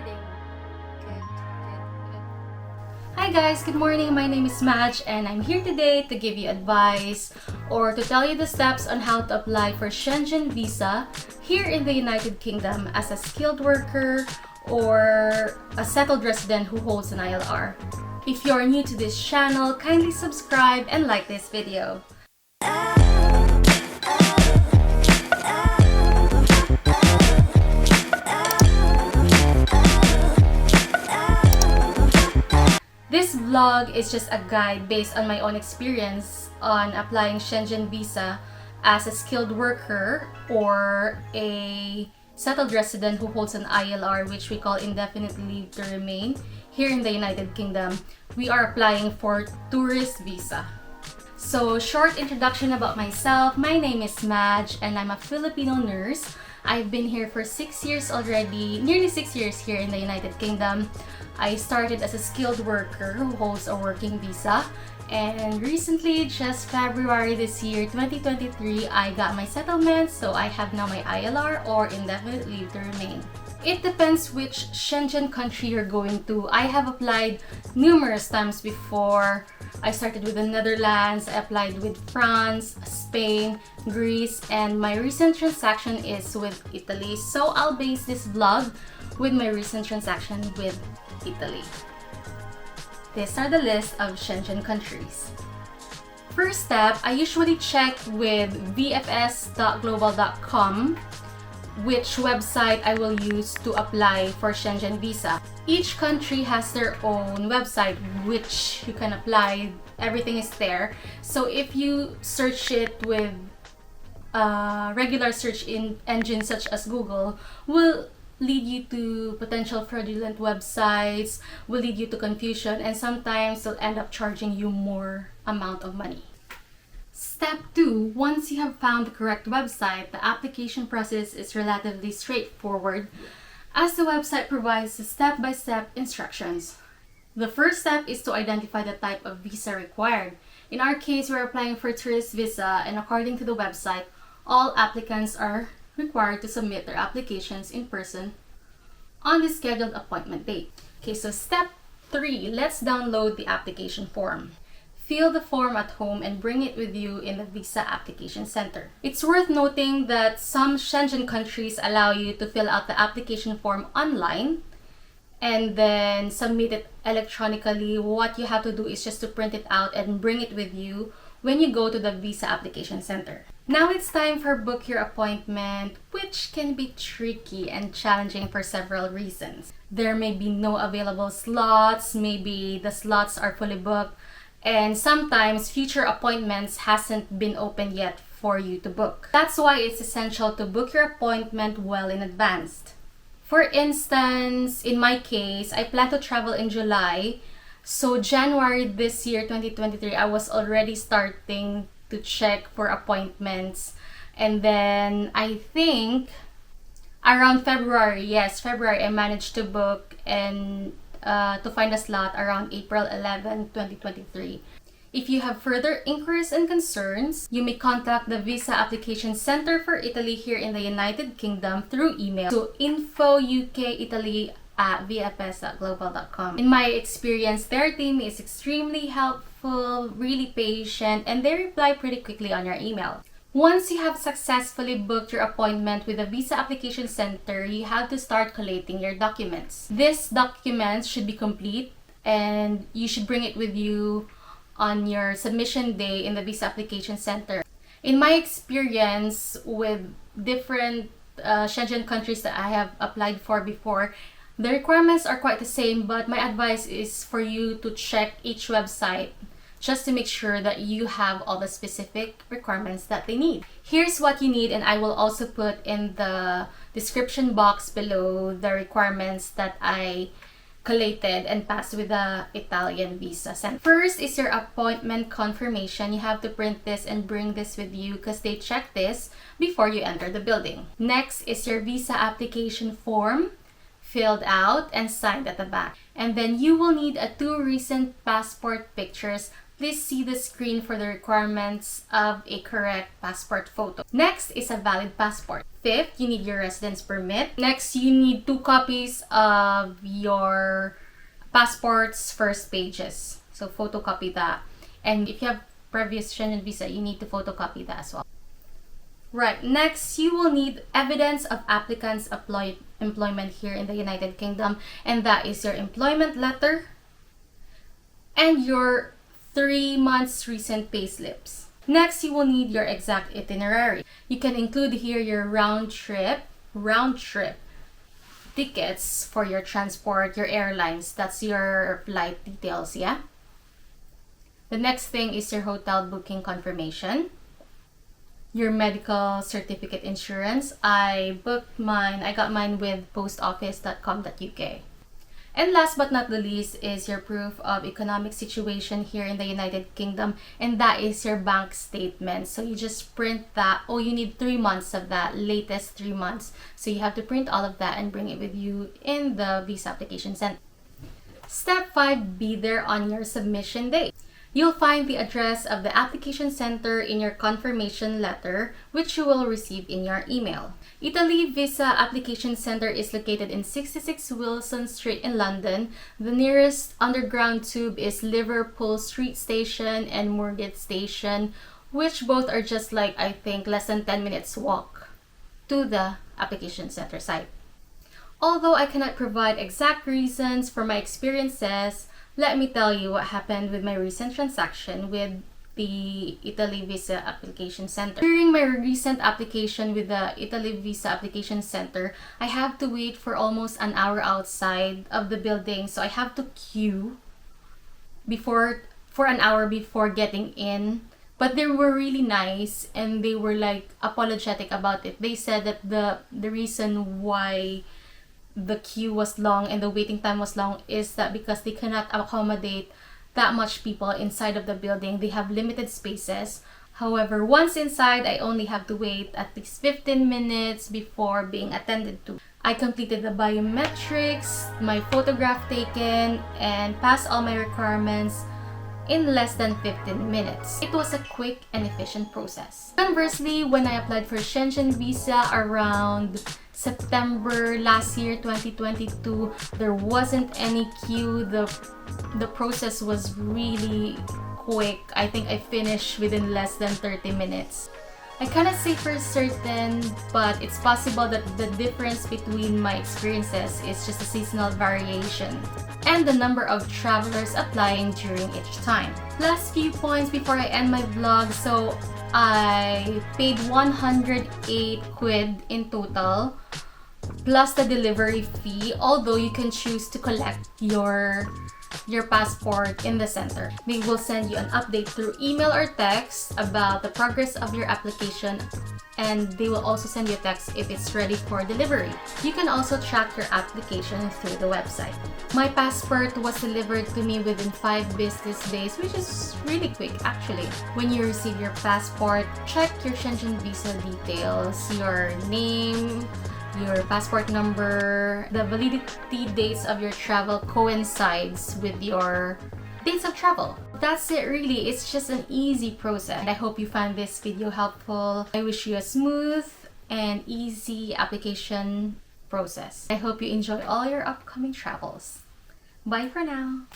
Recording. Good. Hi guys, good morning. My name is Madge and I'm here today to give you advice or to tell you the steps on how to apply for Schengen visa here in the United Kingdom as a skilled worker or a settled resident who holds an ILR. If you're new to this channel, kindly subscribe and like this video. This vlog is just a guide based on my own experience on applying Schengen visa as a skilled worker or a settled resident who holds an ILR, which we call indefinite leave to remain, here in the United Kingdom. We are applying for tourist visa. So, short introduction about myself. My name is Madge and I'm a Filipino nurse. I've been here for 6 years already, nearly 6 years here in the United Kingdom. I started as a skilled worker who holds a working visa, and recently, just February this year, 2023, I got my settlement, so I have now my ILR or indefinite leave to remain. It depends which Schengen country you're going to. I have applied numerous times before. I started with the Netherlands, I applied with France, Spain, Greece, and my recent transaction is with Italy. So I'll base this vlog with my recent transaction with Italy. These are the list of Schengen countries. First step, I usually check with vfs.global.com which website I will use to apply for Schengen visa. Each country has their own website which you can apply. Everything is there. So if you search it with regular search engines such as Google, will lead you to potential fraudulent websites, will lead you to confusion, and sometimes they'll end up charging you more amount of money. Step 2, once you have found the correct website, the application process is relatively straightforward as the website provides the step-by-step instructions. The first step is to identify the type of visa required. In our case, we're applying for tourist visa, and according to the website, all applicants are required to submit their applications in person on the scheduled appointment date. Okay, so step 3, let's download the application form. Fill the form at home and bring it with you in the visa application center. It's worth noting that some Schengen countries allow you to fill out the application form online and then submit it electronically. What you have to do is just to print it out and bring it with you when you go to the visa application center. Now it's time for book your appointment, which can be tricky and challenging for several reasons. There may be no available slots, maybe the slots are fully booked, and sometimes future appointments hasn't been open yet for you to book. That's why it's essential to book your appointment well in advance. For instance, in my case, I plan to travel in July. So January this year, 2023, I was already starting to check for appointments. And then I think around February, I managed to book and to find a slot around April 11, 2023. If you have further inquiries and concerns, you may contact the Visa Application Center for Italy here in the United Kingdom through email to info.ukitaly@vfs.global.com. In my experience, their team is extremely helpful, really patient, and they reply pretty quickly on your email. Once you have successfully booked your appointment with the Visa Application Center, you have to start collating your documents. These documents should be complete and you should bring it with you on your submission day in the Visa Application Center. In my experience with different Schengen countries that I have applied for before, the requirements are quite the same, but my advice is for you to check each website just to make sure that you have all the specific requirements that they need. Here's what you need, and I will also put in the description box below the requirements that I collated and passed with the Italian visa center. First is your appointment confirmation. You have to print this and bring this with you because they check this before you enter the building. Next is your visa application form, filled out and signed at the back. And then you will need 2 recent passport pictures. Please see the screen for the requirements of a correct passport photo. Next is a valid passport. Fifth, you need your residence permit. Next, you need 2 copies of your passport's first pages. So photocopy that. And if you have previous Schengen visa, you need to photocopy that as well. Right, next you will need evidence of applicant's employment here in the United Kingdom, and that is your employment letter and your 3 months recent payslips. Next, you will need your exact itinerary. You can include here your round trip tickets for your transport, your airlines. That's your flight details, yeah? The next thing is your hotel booking confirmation. Your medical certificate insurance. I got mine with postoffice.com.uk. And last but not the least is your proof of economic situation here in the United Kingdom, and that is your bank statement. So you just print that. Oh, you need 3 months of that, latest 3 months. So you have to print all of that and bring it with you in the visa application center. Step 5, be there on your submission date. You'll find the address of the application center in your confirmation letter, which you will receive in your email. Italy Visa Application Center is located in 66 Wilson Street in London. The nearest underground tube is Liverpool Street Station and Moorgate Station, which both are just like, I think, less than 10 minutes walk to the application center site. Although I cannot provide exact reasons for my experiences, let me tell you what happened with my recent transaction with the Italy Visa Application Center. During my recent application with the Italy Visa Application Center, I have to wait for almost an hour outside of the building. So I have to queue for an hour before getting in. But they were really nice and they were like apologetic about it. They said that the reason why the queue was long and the waiting time was long is that because they cannot accommodate that much people inside of the building. They have limited spaces. However, once inside, I only have to wait at least 15 minutes before being attended to. I completed the biometrics, my photograph taken, and passed all my requirements in less than 15 minutes. It was a quick and efficient process. Conversely, when I applied for Schengen visa around September last year, 2022, there wasn't any queue. The process was really quick. I think I finished within less than 30 minutes. I cannot say for certain, but it's possible that the difference between my experiences is just a seasonal variation and the number of travelers applying during each time. Last few points before I end my vlog. So I paid 108 quid in total plus the delivery fee, although you can choose to collect your passport in the center. They will send you an update through email or text about the progress of your application, and they will also send you a text if it's ready for delivery. You can also track your application through the website. My passport was delivered to me within 5 business days, which is really quick actually. When you receive your passport, check your Schengen visa details, your name, your passport number. The validity dates of your travel coincides with your dates of travel. That's it really. It's just an easy process. And I hope you found this video helpful. I wish you a smooth and easy application process. I hope you enjoy all your upcoming travels. Bye for now.